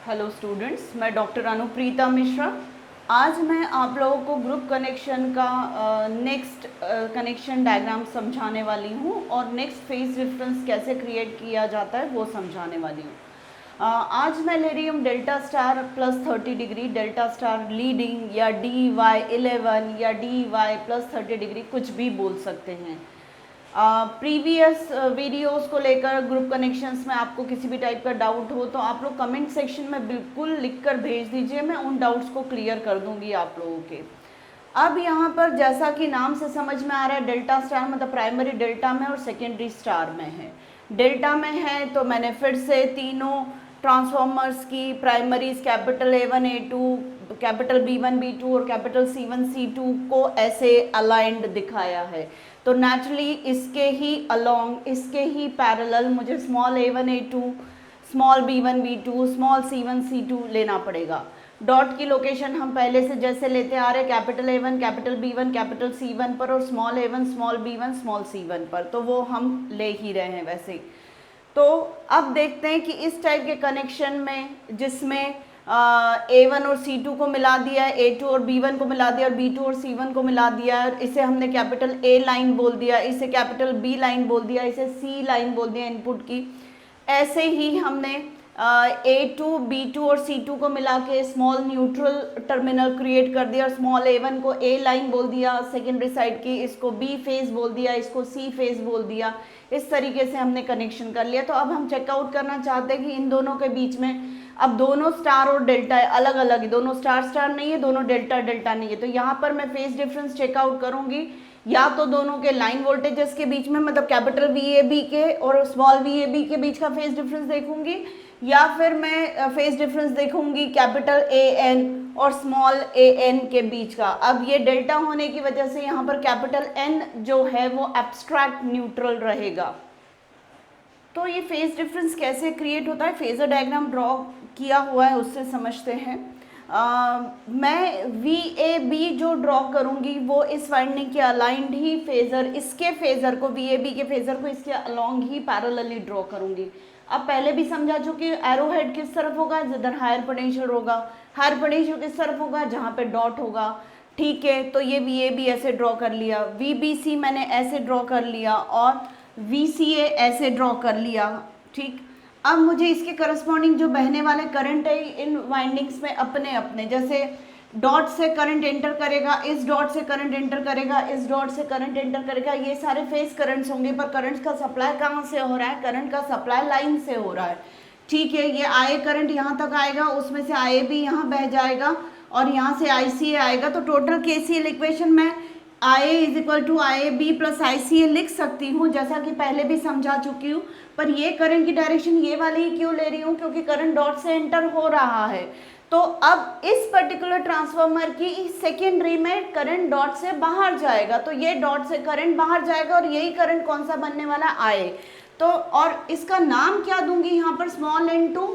Hello students, मैं doctor Anupreeta Mishra. आज मैं आप लोगों को ग्रुप कनेक्शन का नेक्स्ट कनेक्शन डायग्राम समझाने वाली हूँ और नेक्स्ट फेज डिफरेंस कैसे क्रिएट किया जाता है वो समझाने वाली हूँ। आज मैं ले रही हूँ delta star plus 30 degree, delta star leading या DY11 या DY प्लस 30 डिग्री, कुछ भी बोल सकते हैं। प्रीवियस वीडियोस को लेकर ग्रुप कनेक्शंस में आपको किसी भी टाइप का डाउट हो तो आप लोग कमेंट सेक्शन में बिल्कुल लिखकर भेज दीजिए, मैं उन डाउट्स को क्लियर कर दूंगी आप लोगों के। अब यहाँ पर जैसा कि नाम से समझ में आ रहा है, डेल्टा स्टार मतलब प्राइमरी डेल्टा में और सेकेंडरी स्टार में है। डेल्टा में है तो मैंने फिर से तीनों ट्रांसफॉर्मर्स की primaries capital A1 A2, capital B1 B2 और कैपिटल C1 C2 को ऐसे अलाइंड दिखाया है। तो नेचुरली इसके ही अलोंग, इसके ही पैरेलल मुझे small A1 A2, small B1 B2, small C1 C2 लेना पड़ेगा। डॉट की लोकेशन हम पहले से जैसे लेते आ रहे, capital A1 capital B1 capital C1 पर और small A1 small B1 small C1 पर, तो वो हम ले ही रहे हैं वैसे। तो अब देखते हैं कि इस टाइप के कनेक्शन में जिसमें A1 और C2 को मिला दिया है, A2 और B1 को मिला दिया और B2 और C1 को मिला दिया है, इसे हमने कैपिटल A लाइन बोल दिया, इसे कैपिटल B लाइन बोल दिया, इसे C लाइन बोल दिया इनपुट की। ऐसे ही हमने A2, B2 और C2 को मिला के स्मॉल न्यूट्रल टर्मिनल क्रिएट कर दिया और स्मॉल A1 को A लाइन बोल दिया सेकेंडरी साइड की, इसको B फेज बोल दिया, इसको C फेज बोल दिया। इस तरीके से हमने कनेक्शन कर लिया। तो अब हम चेकआउट करना चाहते हैं कि इन दोनों के बीच में, अब दोनों स्टार और डेल्टा है, अलग अलग है, दोनों स्टार स्टार नहीं है, दोनों डेल्टा डेल्टा नहीं है। तो यहाँ पर मैं फेज डिफरेंस चेकआउट करूंगी, या तो दोनों के लाइन वोल्टेजेस के बीच में मतलब कैपिटल VAB के और स्मॉल VAB के बीच का फेज डिफरेंस देखूंगी, या फिर मैं फेज डिफरेंस देखूंगी कैपिटल AN और स्मॉल AN के बीच का। अब ये डेल्टा होने की वजह से यहाँ पर कैपिटल N जो है वो एब्स्ट्रैक्ट न्यूट्रल रहेगा। तो ये फेज डिफरेंस कैसे क्रिएट होता है, फेजर डायग्राम ड्रॉ किया हुआ है उससे समझते हैं। मैं VAB जो ड्रॉ करूंगी वो इस वाइंडिंग के अलाइंड ही फेजर, इसके फेजर को, VAB के फेजर को इसके अलोंग ही पैरेलली ड्रॉ करूंगी। अब पहले भी समझा चुकी, एरो हेड किस तरफ होगा, जिधर हायर पोटेंशियल होगा, हायर पोटेंशियल किस तरफ होगा, जहाँ पे डॉट होगा। ठीक है, तो ये VAB ऐसे ड्रॉ कर लिया, VBC मैंने ऐसे ड्रॉ कर लिया और VCA ऐसे ड्रॉ कर लिया। ठीक, अब मुझे इसके करस्पॉन्डिंग जो बहने वाले करंट है इन वाइंडिंग्स में अपने अपने, जैसे डॉट से करंट एंटर करेगा, इस डॉट से करंट एंटर करेगा, इस डॉट से करंट एंटर करेगा, ये सारे फेज करंट्स होंगे। पर करंट का सप्लाई कहाँ से हो रहा है, करंट का सप्लाई लाइन से हो रहा है। ठीक है, ये IA करंट यहाँ तक आएगा, उसमें से IAB यहाँ बह जाएगा और यहाँ से ICA आएगा। तो टोटल KCL इक्वेशन में IA is equal to IAB plus ICA लिख सकती हूँ, जैसा कि पहले भी समझा चुकी हूँ। पर ये करंट की डायरेक्शन ये वाली ही क्यों ले रही हूँ, क्योंकि करंट डॉट से एंटर हो रहा है। तो अब इस पर्टिकुलर ट्रांसफार्मर की सेकेंडरी में करंट डॉट से बाहर जाएगा, तो ये डॉट से करंट बाहर जाएगा और यही करंट कौन सा बनने वाला, IA। तो और इसका नाम क्या दूंगी, यहाँ पर स्मॉल इनटू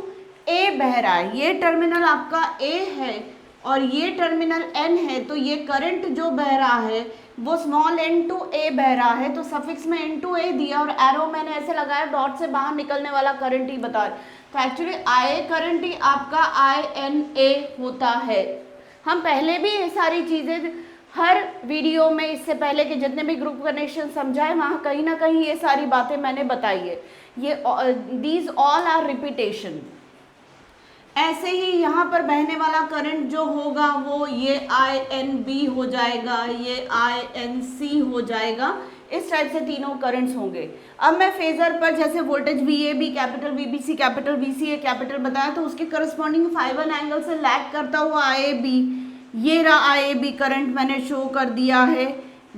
A बह रहा है, ये टर्मिनल आपका A है और ये टर्मिनल N है, तो ये करंट जो बह रहा है वो स्मॉल N टू A बह रहा है। तो सफिक्स में N टू A दिया और एरो मैंने ऐसे लगाया, डॉट से बाहर निकलने वाला करंट ही बता रहा। तो एक्चुअली IA करंट ही आपका INA होता है। हम पहले भी ये सारी चीज़ें हर वीडियो में, इससे पहले के जितने भी ग्रुप कनेक्शन समझाए वहाँ कहीं ना कहीं ये सारी बातें मैंने बताई है। ये दीज ऑल आर रिपीटेशन। ऐसे ही यहाँ पर बहने वाला करंट जो होगा वो ये INB हो जाएगा, ये INC हो जाएगा। इस टाइप से तीनों करंट्स होंगे। अब मैं फेजर पर जैसे voltage VAB capital, VBC capital, VCA capital बताया, तो उसके करस्पॉन्डिंग 5 एंगल से लैग करता हुआ IAB, ये रहा IAB करंट मैंने शो कर दिया है,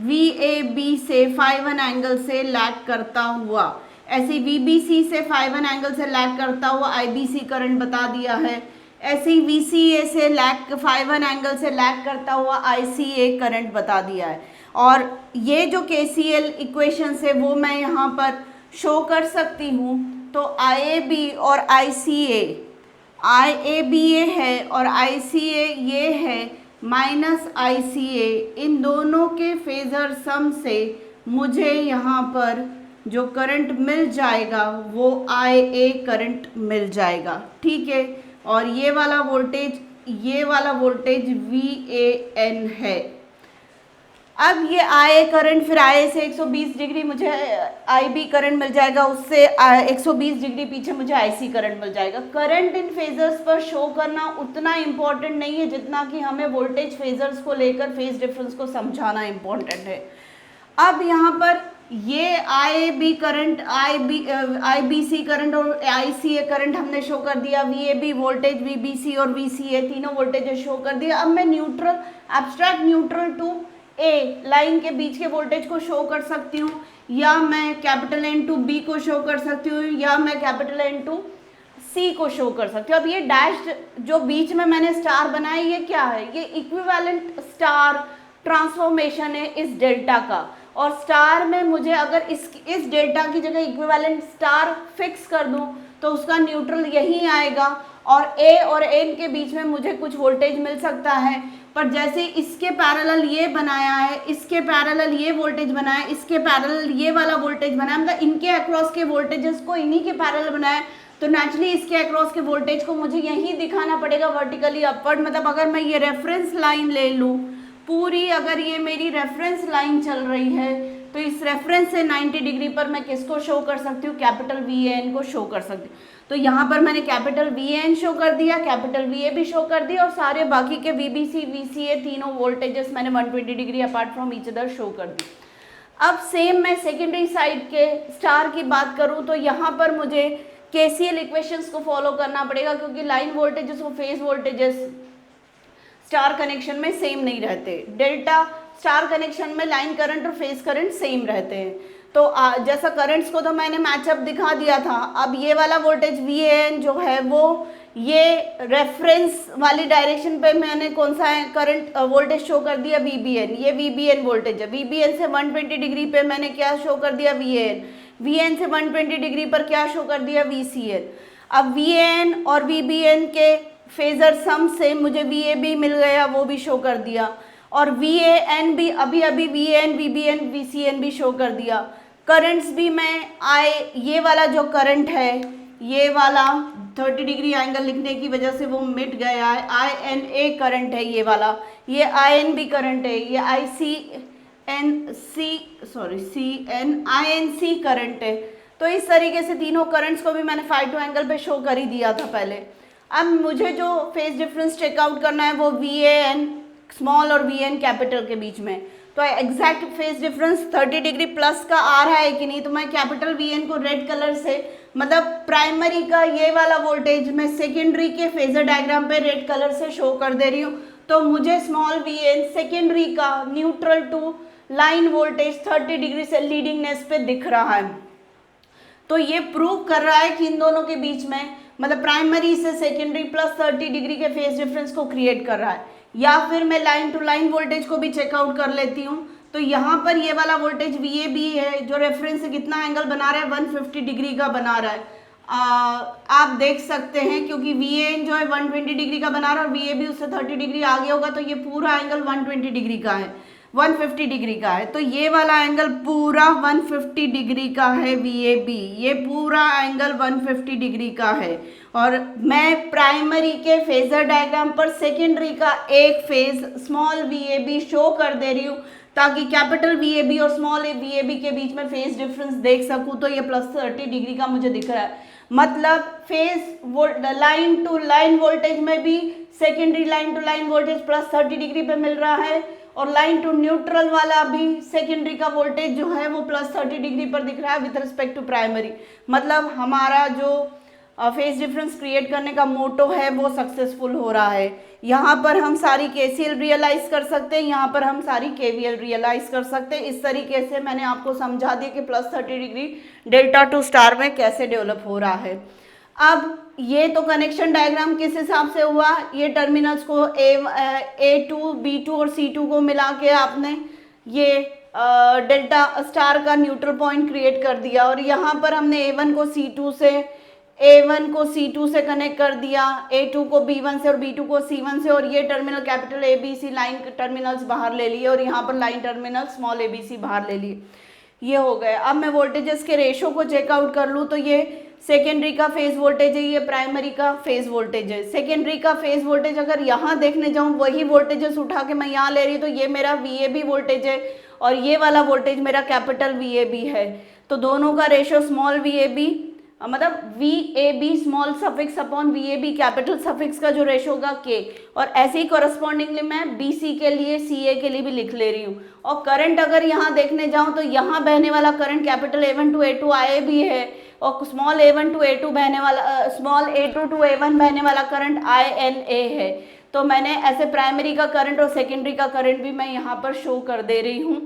VAB से 5 एंगल से लैग करता हुआ। ऐसे VBC से 5 एंगल से लैग करता हुआ IBC करंट बता दिया है। ऐसे ही VCA से 5 एंगल से लैग करता हुआ ICA करंट बता दिया है। और ये जो KCL इक्वेशन है वो मैं यहाँ पर शो कर सकती हूँ। तो IAB और ICA, IAB ये है और ICA ये है, माइनस ICA, इन दोनों के फेजर सम से मुझे यहाँ पर जो करंट मिल जाएगा वो IA करंट मिल जाएगा। ठीक है, और ये वाला वोल्टेज VAN है। अब ये IA करंट, फिर IA से 120 डिग्री मुझे IB करंट मिल जाएगा, उससे 120 डिग्री पीछे मुझे IC करंट मिल जाएगा। करंट इन फेजर्स पर शो करना उतना इम्पोर्टेंट नहीं है जितना कि हमें वोल्टेज फेजर्स को लेकर फेज डिफरेंस को समझाना इम्पोर्टेंट है। अब यहाँ पर ये IAB करंट, IBC करंट और ICA करंट हमने शो कर दिया, VAB वोल्टेज, VBC और VCA तीनों वोल्टेज शो कर दिया। अब मैं neutral, abstract neutral to a line के बीच के वोल्टेज को शो कर सकती हूँ, या मैं कैपिटल N टू B को शो कर सकती हूँ, या मैं कैपिटल N टू C को शो कर सकती हूँ। अब ये डैश जो बीच में मैंने स्टार बनाया, ये क्या है? ये इक्विवेलेंट स्टार ट्रांसफॉर्मेशन है इस डेल्टा का, और स्टार में मुझे अगर इस डेल्टा की जगह इक्विवेलेंट स्टार फिक्स कर दूं तो उसका न्यूट्रल यही आएगा, और A और N के बीच में मुझे कुछ वोल्टेज मिल सकता है। पर जैसे इसके पैरेलल ये बनाया है, इसके पैरेलल ये वोल्टेज बनाया है, इसके पैरेलल ये वाला वोल्टेज बनाया, मतलब इनके अक्रॉस के वोल्टेजेस को इन्हीं के पैरेलल बनाया, तो नेचुरली इसके अक्रॉस के वोल्टेज को मुझे यहीं दिखाना पड़ेगा वर्टिकली अपवर्ड। मतलब अगर मैं ये रेफरेंस लाइन ले लूँ पूरी, अगर ये मेरी रेफरेंस लाइन चल रही है, तो इस रेफरेंस से 90 डिग्री पर मैं किसको शो कर सकती हूँ? कैपिटल VAN को शो कर सकती हूँ। तो यहाँ पर मैंने कैपिटल VAN शो कर दिया, कैपिटल VAB शो कर दिया, और सारे बाकी के VBC VCA तीनों वोल्टेजेस मैंने 120 degree apart from each other show कर दी। अब सेम मैं सेकेंडरी साइड के स्टार की बात करूँ तो यहाँ पर मुझे KCL इक्वेशंस को फॉलो करना पड़ेगा, क्योंकि लाइन वोल्टेजेस और फेज वोल्टेजेस स्टार कनेक्शन में सेम नहीं रहते। डेल्टा स्टार कनेक्शन में लाइन करंट और फेज करंट सेम रहते हैं। तो जैसा करंट्स को तो मैंने मैचअप दिखा दिया था। अब ये वाला वोल्टेज VAN जो है वो ये रेफरेंस वाली डायरेक्शन पे मैंने कौन सा करंट वोल्टेज शो कर दिया? VBN। ये VBN वोल्टेज है। VBN से 120 डिग्री पे मैंने क्या शो कर दिया? VAN। VN से 120 डिग्री पर क्या शो कर दिया? VCN। अब VAN और VBN के फेजर सम से मुझे VAB मिल गया, वो भी शो कर दिया, और VAN भी अभी VAN VBN VCN भी शो कर दिया। करंट्स भी मैं ये वाला जो करंट है, ये वाला 30 डिग्री एंगल लिखने की वजह से वो मिट गया है, INA करंट है ये वाला, ये INB करंट है, ये INC करंट है। तो इस तरीके से तीनों करंट्स को भी मैंने ϕ2 एंगल पे शो कर ही दिया था पहले। अब मुझे जो फेज डिफरेंस चेकआउट करना है वो VAN स्मॉल और VN कैपिटल के बीच में। तो exact phase difference 30 degree plus का आ रहा है कि नहीं, तो मैं कैपिटल VN को रेड कलर से, मतलब प्राइमरी का ये वाला वोल्टेज मैं सेकेंडरी के फेजर डायग्राम पे रेड कलर से शो कर दे रही हूँ। तो मुझे स्मॉल VN सेकेंडरी का neutral to line voltage 30 degree से लीडिंगनेस पे दिख रहा है। तो ये प्रूव कर रहा है कि इन दोनों के बीच में, मतलब प्राइमरी से सेकेंडरी प्लस 30 डिग्री के फेज डिफरेंस को क्रिएट कर रहा है। या फिर मैं लाइन टू लाइन वोल्टेज को भी चेकआउट कर लेती हूँ। तो यहाँ पर ये वाला वोल्टेज VAB है जो रेफरेंस से कितना एंगल बना रहा है? 150 डिग्री का बना रहा है। आप देख सकते हैं क्योंकि VAN जो है 120 डिग्री का बना रहा है और VAB उससे 30 डिग्री आगे होगा, तो ये पूरा एंगल 120 डिग्री का है, 150 डिग्री का है। तो ये वाला एंगल पूरा 150 डिग्री का है VAB, ये पूरा एंगल 150 डिग्री का है। और मैं प्राइमरी के फेजर डायग्राम पर सेकेंडरी का एक फेज स्मॉल VAB शो कर दे रही हूँ ताकि कैपिटल VAB और स्मॉल VAB के बीच में फेज डिफरेंस देख सकूँ। तो ये प्लस 30 डिग्री का मुझे दिख रहा है, मतलब phase line to line voltage में भी secondary line to line voltage plus 30 degree पे मिल रहा है, और लाइन टू न्यूट्रल वाला भी सेकेंडरी का वोल्टेज जो है वो प्लस 30 डिग्री पर दिख रहा है विद रिस्पेक्ट टू प्राइमरी। मतलब हमारा जो फेज डिफरेंस क्रिएट करने का मोटो है वो सक्सेसफुल हो रहा है। यहाँ पर हम सारी KCL रियलाइज कर सकते हैं, यहाँ पर हम सारी KVL रियलाइज कर सकते हैं। इस तरीके से मैंने आपको समझा दिया कि plus 30 degree delta two star में कैसे डेवलप हो रहा है। अब ये तो कनेक्शन डायग्राम किस हिसाब से हुआ, ये टर्मिनल्स को A2 B2 और C2 को मिला के आपने ये डेल्टा स्टार का न्यूट्रल पॉइंट क्रिएट कर दिया, और यहाँ पर हमने A1 को C2 से कनेक्ट कर दिया, A2 को B1 से और B2 को C1 से, और ये terminal capital ABC line terminals बाहर ले लिए और यहाँ पर लाइन टर्मिनल स्मॉल ABC बाहर ले लिए। ये हो गए। अब मैं वोल्टेजेस के रेशो को चेकआउट कर लूँ तो ये सेकेंडरी का फेज वोल्टेज है, ये प्राइमरी का फेज वोल्टेज है। सेकेंडरी का फेज वोल्टेज अगर यहाँ देखने जाऊँ, वही वोल्टेजेस उठा के मैं यहाँ ले रही हूँ, तो ये मेरा VAB वोल्टेज है और ये वाला वोल्टेज मेरा कैपिटल VAB है। तो दोनों का रेशो स्मॉल VAB, मतलब VAB small suffix upon VAB capital suffix का जो रेशो होगा K, और ऐसे ही कॉरस्पॉन्डिंगली मैं BC के लिए CA के लिए भी लिख ले रही हूँ। और करंट अगर यहाँ देखने जाऊँ तो यहाँ बहने वाला current capital A1 to A2 IA भी है, और स्मॉल A1 टू A2 बहने वाला, स्मॉल A2 टू A1 बहने वाला करंट INA है। तो मैंने ऐसे प्राइमरी का करंट और सेकेंडरी का करंट भी मैं यहाँ पर शो कर दे रही हूँ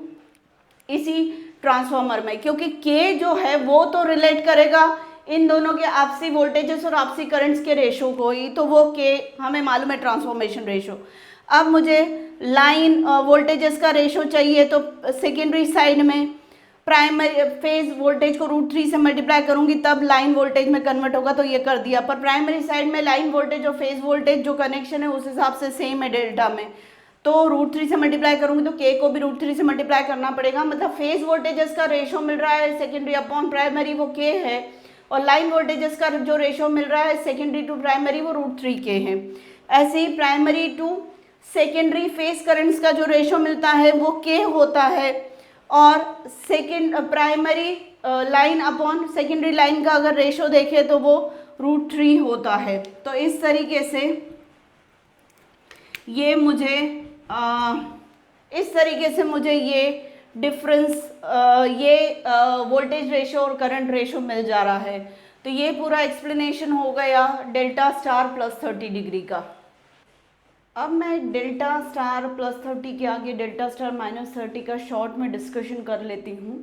इसी ट्रांसफार्मर में, क्योंकि K जो है वो तो रिलेट करेगा इन दोनों के आपसी वोल्टेजेस और आपसी करंट्स के रेशो को ही, तो वो K हमें मालूम है ट्रांसफॉर्मेशन रेशो। अब मुझे लाइन वोल्टेजेस का रेशो चाहिए, तो सेकेंडरी साइड में प्राइमरी फेज वोल्टेज को √3 से मल्टीप्लाई करूंगी तब लाइन वोल्टेज में कन्वर्ट होगा, तो ये कर दिया। पर प्राइमरी साइड में लाइन वोल्टेज और फेज वोल्टेज जो कनेक्शन है उस हिसाब से सेम है डेल्टा में, तो √3 से मल्टीप्लाई करूंगी तो K को भी √3 से मल्टीप्लाई करना पड़ेगा। मतलब फेज वोल्टेजेस का रेशो मिल रहा है सेकेंडरी अपॉन प्राइमरी, वो K है, और लाइन वोल्टेजेस का जो रेशो मिल रहा है सेकेंडरी टू प्राइमरी वो √3K है। ऐसे ही primary to secondary phase currents का जो रेशो मिलता है वो K होता है, और primary line upon secondary line का अगर रेशो देखें तो वो √3 होता है। तो इस तरीके से ये मुझे ये डिफरेंस, ये वोल्टेज रेशो और करंट रेशो मिल जा रहा है। तो ये पूरा एक्सप्लेनेशन हो गया डेल्टा स्टार प्लस 30 डिग्री का। अब मैं डेल्टा स्टार प्लस 30 के आगे डेल्टा स्टार माइनस 30 का शॉर्ट में डिस्कशन कर लेती हूँ।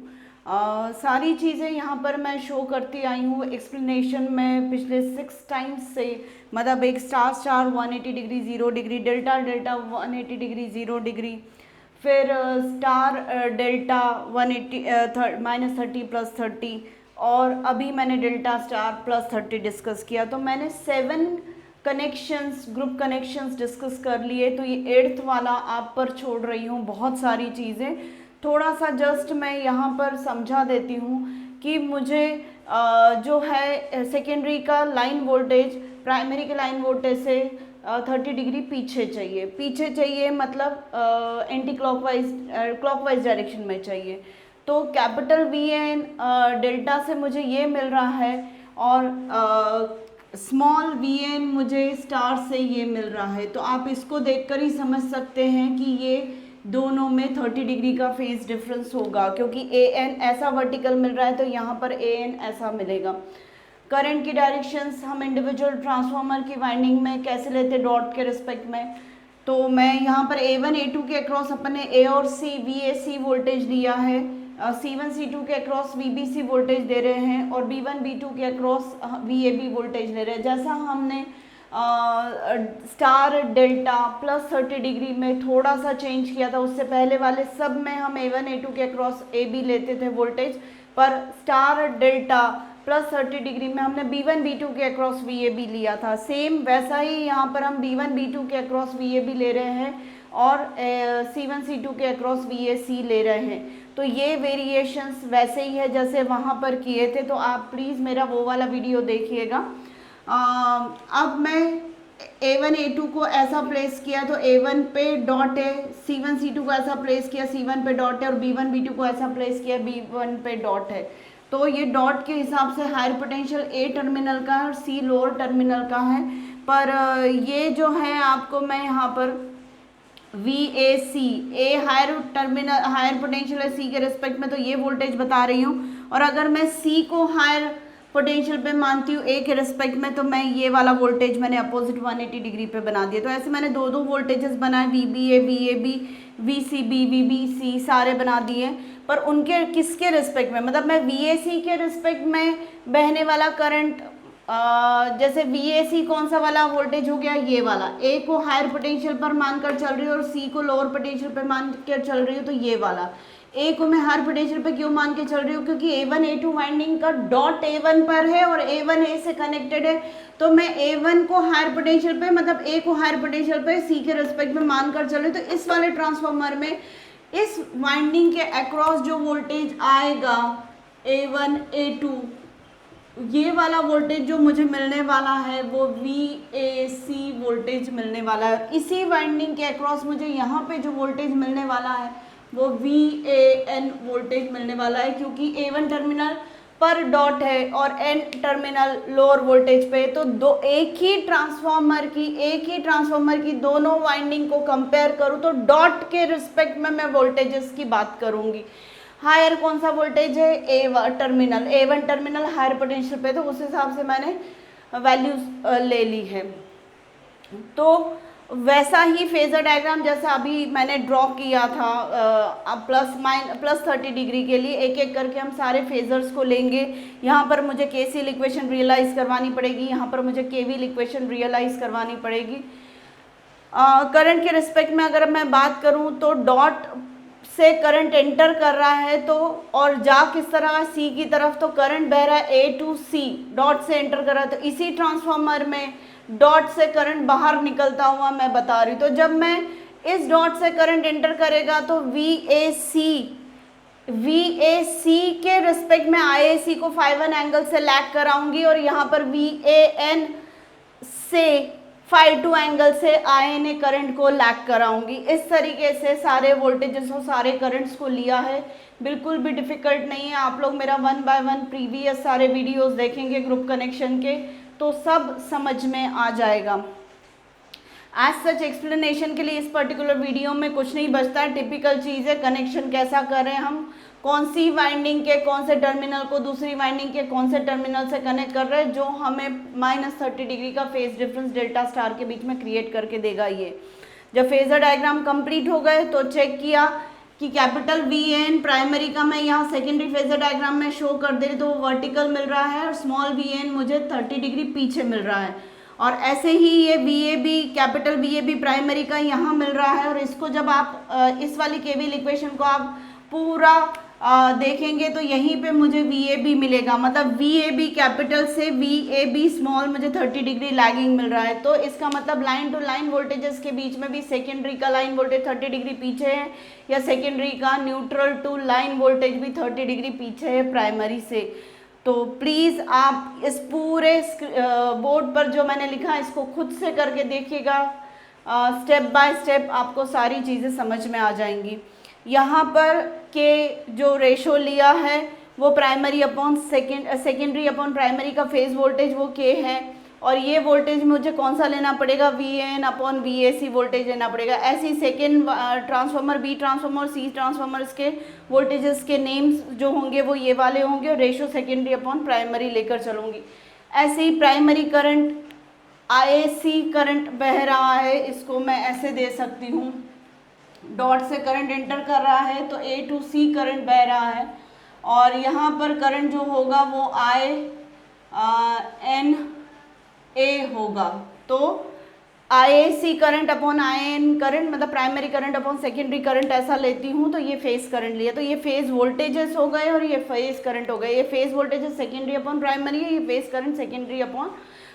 सारी चीज़ें यहाँ पर मैं शो करती आई हूँ एक्सप्लेनेशन में पिछले 6 टाइम्स से, मतलब एक star star 180 degree 0 degree, delta delta 180 degree 0 degree, फिर स्टार डेल्टा 180 माइनस 30 प्लस 30, और अभी मैंने डेल्टा स्टार प्लस 30 डिस्कस किया। तो मैंने 7 कनेक्शंस, ग्रुप कनेक्शंस डिस्कस कर लिए। तो ये 8th वाला आप पर छोड़ रही हूँ बहुत सारी चीज़ें, थोड़ा सा जस्ट मैं यहाँ पर समझा देती हूँ कि मुझे जो है सेकेंडरी का लाइन वोल्टेज प्राइमरी के लाइन वोल्टेज से 30 डिग्री पीछे चाहिए, मतलब एंटी क्लॉकवाइज डायरेक्शन में चाहिए। तो कैपिटल VN डेल्टा से मुझे ये मिल रहा है, और स्मॉल VN मुझे स्टार से ये मिल रहा है। तो आप इसको देखकर ही समझ सकते हैं कि ये दोनों में 30 डिग्री का फेज डिफरेंस होगा, क्योंकि AN ऐसा वर्टिकल मिल रहा है तो यहाँ पर AN ऐसा मिलेगा। करंट की डायरेक्शंस हम इंडिविजुअल ट्रांसफार्मर की वाइंडिंग में कैसे लेते डॉट के रिस्पेक्ट में, तो मैं यहाँ पर A1 A2 के अक्रॉस अपने A और C VAC वोल्टेज लिया है, C1 C2 के अक्रॉस VBC वोल्टेज दे रहे हैं, और B1 B2 के अक्रॉस VAB वोल्टेज ले रहे हैं। जैसा हमने स्टार डेल्टा प्लस 30 डिग्री में थोड़ा सा चेंज किया था, उससे पहले वाले सब में हम A1 A2 के अक्रॉस AB लेते थे वोल्टेज, पर स्टार डेल्टा प्लस 30 डिग्री में हमने B1 B2 के अक्रॉस VAB लिया था। सेम वैसा ही यहाँ पर हम B1 B2 के अक्रॉस VAB ले रहे हैं, और C1 C2 के अक्रॉस VAC ले रहे हैं। तो ये वेरिएशंस वैसे ही है जैसे वहाँ पर किए थे, तो आप प्लीज़ मेरा वो वाला वीडियो देखिएगा। अब मैं A1 A2 को ऐसा प्लेस किया तो A1 पे डॉट है, C1 C2 को ऐसा प्लेस किया C1 पे डॉट है, और B1 B2 को ऐसा प्लेस किया B1 पे डॉट है। तो ये डॉट के हिसाब से हायर पोटेंशियल A टर्मिनल का है और C लोअर टर्मिनल का है। पर ये जो है आपको मैं यहाँ पर VAC A higher terminal higher potential है C के रिस्पेक्ट में, तो ये वोल्टेज बता रही हूँ। और अगर मैं C को हायर पोटेंशियल पे मानती हूँ A के रिस्पेक्ट में, तो मैं ये वाला वोल्टेज मैंने अपोजिट 180 डिग्री पे बना दिया। तो ऐसे मैंने दो वोल्टेजेस बनाए, VBA VAB VCB VBC सारे बना दिए, पर उनके किसके रिस्पेक्ट में, मतलब मैं VAC के रिस्पेक्ट में बहने वाला करंट, जैसे VAC कौन सा वाला वोल्टेज हो गया, ये वाला A को हायर पोटेंशियल पर मानकर चल रही है और C को लोअर पोटेंशियल पर मान कर चल रही हूँ, तो ये वाला A को मैं हायर पोटेंशियल पे क्यों मान के चल रही हूँ, क्योंकि A1 A2 वाइंडिंग का डॉट A1 पर है और A1 A से कनेक्टेड है। तो मैं A1 को हायर पोटेंशियल पे, मतलब A को हायर पोटेंशियल पे C के रिस्पेक्ट में मान कर चल रही हूँ। तो इस वाले ट्रांसफार्मर में इस वाइंडिंग के अक्रॉस जो वोल्टेज आएगा A1 A2 ये वाला वोल्टेज जो मुझे मिलने वाला है वो VAC वोल्टेज मिलने वाला है। इसी वाइंडिंग के अक्रॉस मुझे यहाँ पे जो वोल्टेज मिलने वाला है वो VAN वोल्टेज मिलने वाला है, क्योंकि A1 टर्मिनल पर डॉट है और N टर्मिनल लोअर वोल्टेज पे। तो एक ही ट्रांसफार्मर की दोनों वाइंडिंग को कंपेयर करूँ तो डॉट के रिस्पेक्ट में मैं वोल्टेजेस की बात करूँगी। हायर कौन सा वोल्टेज है? A1 टर्मिनल हायर पोटेंशियल पे, तो उस हिसाब से मैंने वैल्यूज ले ली है। तो वैसा ही फेजर डायग्राम जैसा अभी मैंने ड्रॉ किया था प्लस 30 डिग्री के लिए, एक एक करके हम सारे फेजर्स को लेंगे। यहाँ पर मुझे KCL इक्वेशन रियलाइज करवानी पड़ेगी, यहाँ पर मुझे KVL इक्वेशन रियलाइज करवानी पड़ेगी। करंट के रिस्पेक्ट में अगर मैं बात करूँ तो डॉट से करंट एंटर कर रहा है तो और जा किस तरह C की तरफ, तो करंट बह रहा है A to C, डॉट से एंटर कर रहा है। तो इसी ट्रांसफार्मर में डॉट से करंट बाहर निकलता हुआ मैं बता रही हूँ। तो जब मैं इस डॉट से करंट एंटर करेगा तो VAC के रिस्पेक्ट में IAC को 5 एंगल से लैग कराऊंगी और यहाँ पर VAN से 5 एंगल से INA करंट को लैग कराऊंगी। इस तरीके से सारे वोल्टेजेस और सारे करंट्स को लिया है। बिल्कुल भी डिफिकल्ट नहीं है। आप लोग मेरा 1 बाय 1 प्रीवियस सारे वीडियोस देखेंगे ग्रुप कनेक्शन के तो सब समझ में आ जाएगा। एज सच एक्सप्लेनेशन के लिए इस पर्टिकुलर वीडियो में कुछ नहीं बचता है। टिपिकल चीज़ है, कनेक्शन कैसा करें हम, कौन सी वाइंडिंग के कौन से टर्मिनल को दूसरी वाइंडिंग के कौन से टर्मिनल से कनेक्ट कर रहे हैं, जो हमें -30 डिग्री का फेज डिफरेंस डेल्टा स्टार के बीच में क्रिएट करके देगा। ये जब फेजर डायग्राम कंप्लीट हो गए तो चेक किया कि कैपिटल VAN प्राइमरी का मैं यहाँ सेकेंडरी फेजर डायग्राम में शो कर दे रही, तो वो वर्टिकल मिल रहा है और स्मॉल VAN मुझे 30 डिग्री पीछे मिल रहा है। और ऐसे ही ये VAB कैपिटल VAB प्राइमरी का यहाँ मिल रहा है। और इसको जब आप इस वाली KVL इक्वेशन को आप पूरा देखेंगे तो यहीं पे मुझे VAB मिलेगा, मतलब VAB कैपिटल से VAB स्मॉल मुझे 30 डिग्री लैगिंग मिल रहा है। तो इसका मतलब लाइन टू लाइन वोल्टेजेस के बीच में भी सेकेंडरी का लाइन वोल्टेज 30 डिग्री पीछे है, या सेकेंडरी का न्यूट्रल टू लाइन वोल्टेज भी 30 डिग्री पीछे है प्राइमरी से। तो प्लीज़ आप इस पूरे बोर्ड पर जो मैंने लिखा इसको खुद से करके देखिएगा, स्टेप बाय स्टेप आपको सारी चीज़ें समझ में आ जाएंगी। यहाँ पर के जो रेशो लिया है वो primary upon secondary upon primary का फेज वोल्टेज वो K है, और ये वोल्टेज मुझे कौन सा लेना पड़ेगा, VAN अपॉन VAC वोल्टेज लेना पड़ेगा। ऐसे ही second transformer, B transformer, C transformers के वोल्टेजेस के नेम्स जो होंगे वो ये वाले होंगे और रेशो सेकेंडरी अपॉन प्राइमरी लेकर चलूँगी। ऐसे ही प्राइमरी करंट IAC करंट बह रहा है, इसको मैं ऐसे दे सकती हूँ, डॉट से करंट एंटर कर रहा है तो A to C करंट बह रहा है, और यहाँ पर करंट जो होगा वो INA होगा। तो IAC current upon IN current मतलब primary current upon secondary current ऐसा लेती हूँ। तो ये फेज करंट लिया, तो ये फेज वोल्टेजेस हो गए और ये फेज करंट हो गए। ये phase voltages secondary upon primary है, ये phase current secondary upon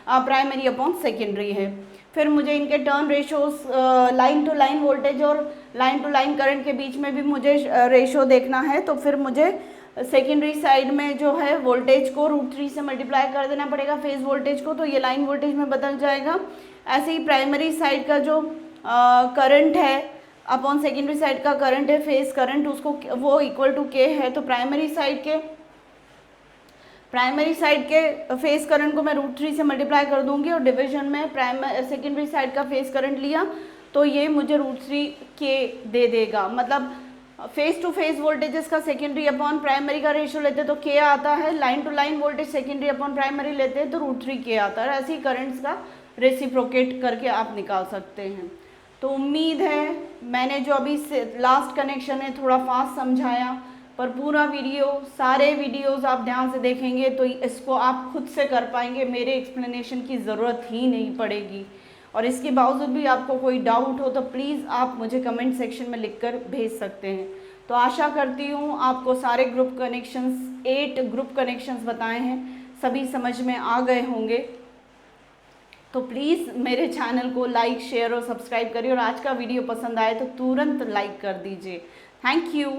primary upon secondary है। फिर मुझे इनके turn ratios line to line voltage और लाइन टू लाइन करंट के बीच में भी मुझे रेशो देखना है। तो फिर मुझे सेकेंडरी साइड में जो है वोल्टेज को √3 से मल्टीप्लाई कर देना पड़ेगा फेज वोल्टेज को, तो ये लाइन वोल्टेज में बदल जाएगा। ऐसे ही प्राइमरी साइड का जो करंट है अपॉन सेकेंडरी साइड का करंट है फेज करंट, उसको वो इक्वल टू K है। तो प्राइमरी साइड के फेज करंट को मैं √3 से मल्टीप्लाई कर दूंगी और डिवीजन में सेकेंडरी साइड का फेज करंट लिया तो ये मुझे √3K दे देगा। मतलब फेज टू फेज वोल्टेजेस का सेकेंडरी अपॉन प्राइमरी का रेशियो लेते तो K आता है, line to line voltage secondary upon primary लेते हैं तो √3K आता है। ऐसे ही करंट्स का रेसिप्रोकेट करके आप निकाल सकते हैं। तो उम्मीद है मैंने जो अभी लास्ट कनेक्शन है थोड़ा फास्ट समझाया, पर पूरा वीडियो सारे वीडियोस आप ध्यान से देखेंगे तो इसको आप खुद से कर पाएंगे, मेरे एक्सप्लेनेशन की ज़रूरत ही नहीं पड़ेगी। और इसके बावजूद भी आपको कोई डाउट हो तो प्लीज़ आप मुझे कमेंट सेक्शन में लिखकर भेज सकते हैं। तो आशा करती हूँ आपको सारे ग्रुप कनेक्शंस 8 ग्रुप कनेक्शंस बताए हैं सभी समझ में आ गए होंगे। तो प्लीज़ मेरे चैनल को लाइक शेयर और सब्सक्राइब करिए, और आज का वीडियो पसंद आए तो तुरंत लाइक कर दीजिए। Thank you.